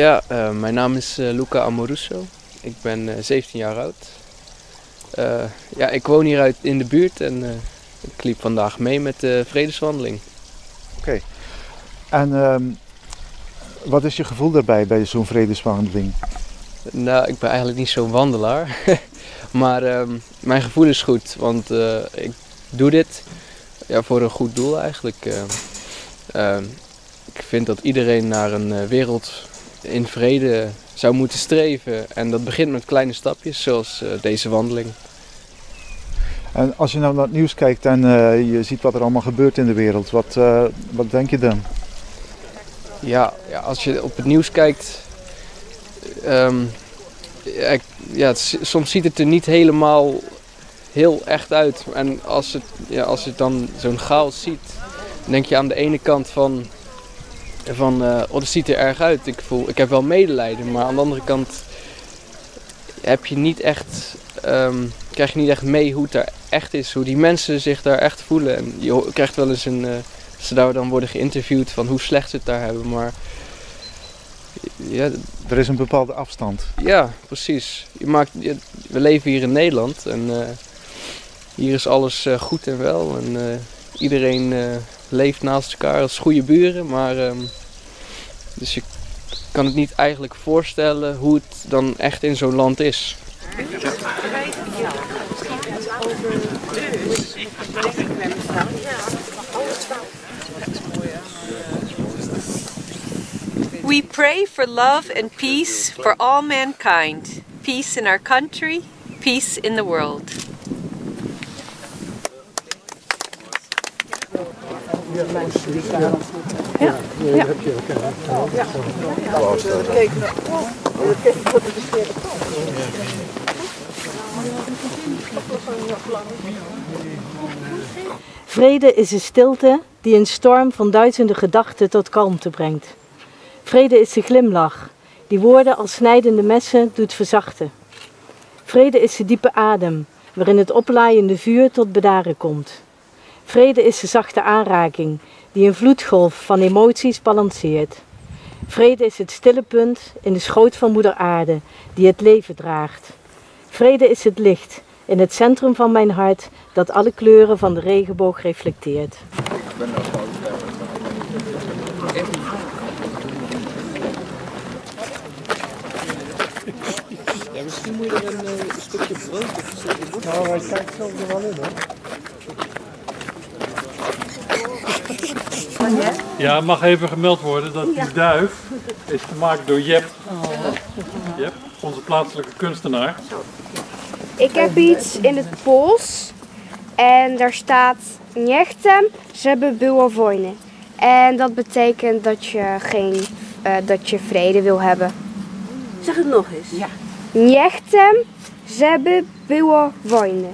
Ja, mijn naam is Luca Amoruso. Ik ben 17 jaar oud. Ja, ik woon hier in de buurt en ik liep vandaag mee met de vredeswandeling. Oké. En wat is je gevoel daarbij bij zo'n vredeswandeling? Nou, ik ben eigenlijk niet zo'n wandelaar. Maar mijn gevoel is goed, want ik doe dit voor een goed doel eigenlijk. Ik vind dat iedereen naar een wereld in vrede zou moeten streven. En dat begint met kleine stapjes, zoals deze wandeling. En als je nou naar het nieuws kijkt en je ziet wat er allemaal gebeurt in de wereld, wat denk je dan? Ja, als je op het nieuws kijkt, soms ziet het er niet helemaal heel echt uit. En als je dan zo'n chaos ziet, dan denk je aan de ene kant van dat ziet er erg uit. Ik heb wel medelijden, maar aan de andere kant heb je niet echt, krijg je niet echt mee hoe het er echt is. Hoe die mensen zich daar echt voelen. En je krijgt wel eens ze daar dan worden geïnterviewd van hoe slecht ze het daar hebben. Maar ja, er is een bepaalde afstand. Ja, precies. We leven hier in Nederland en hier is alles goed en wel. En iedereen leeft naast elkaar als goede buren. Maar dus je kan het niet eigenlijk voorstellen hoe het dan echt in zo'n land is. We pray for love and peace for all mankind. Peace in our country, peace in the world. Vrede is de stilte die een storm van duizenden gedachten tot kalmte brengt. Vrede is de glimlach die woorden als snijdende messen doet verzachten. Vrede is de diepe adem waarin het oplaaiende vuur tot bedaren komt. Vrede is de zachte aanraking die een vloedgolf van emoties balanceert. Vrede is het stille punt in de schoot van moeder aarde die het leven draagt. Vrede is het licht in het centrum van mijn hart dat alle kleuren van de regenboog reflecteert. Ja, misschien moet je er een stukje brood of een stukje brood. Nou, hij kijkt zo er wel in, hoor. Ja, mag even gemeld worden dat die duif is gemaakt door Jep. Jep, onze plaatselijke kunstenaar. Ik heb iets in het Pools en daar staat nie chcę, żeby było wojny. En dat betekent dat je vrede wil hebben. Zeg het nog eens. Ja. Nie chcę, żeby było wojny.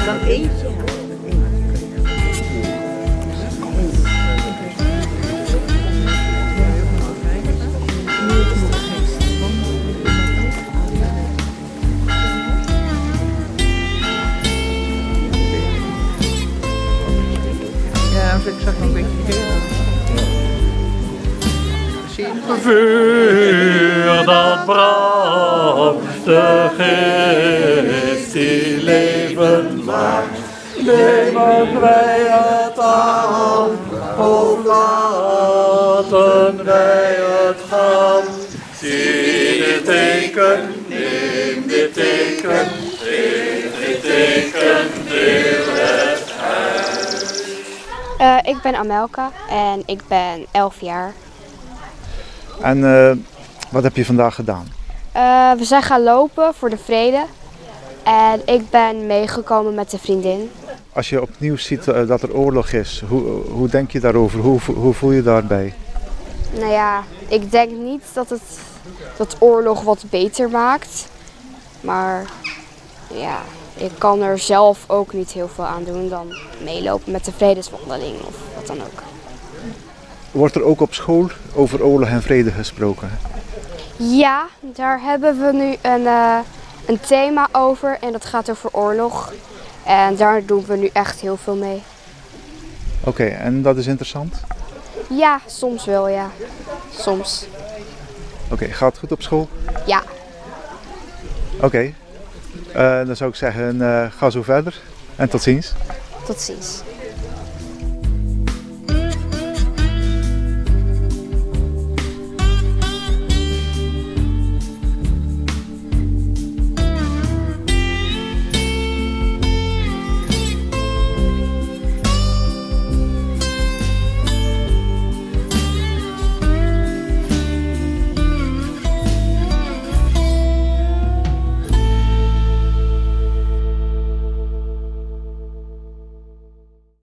Dan eentje. Ja, ik zag nog een beetje Vuur dat brandt, de geest die leven maakt. Nemen wij het aan, of laten wij het gaan. Zie dit teken, neem dit teken, neem dit teken, deel het uit. Ik ben Amelka en ik ben 11 jaar. En wat heb je vandaag gedaan? We zijn gaan lopen voor de vrede en ik ben meegekomen met een vriendin. Als je opnieuw ziet dat er oorlog is, hoe denk je daarover? Hoe voel je daarbij? Nou ja, ik denk niet dat het dat oorlog wat beter maakt. Maar ja, ik kan er zelf ook niet heel veel aan doen dan meelopen met de vredeswandeling of wat dan ook. Wordt er ook op school over oorlog en vrede gesproken? Ja, daar hebben we nu een thema over en dat gaat over oorlog. En daar doen we nu echt heel veel mee. Oké, en dat is interessant? Ja, soms wel, ja. Soms. Oké, gaat het goed op school? Ja. Oké, dan zou ik zeggen, ga zo verder en tot ziens. Tot ziens.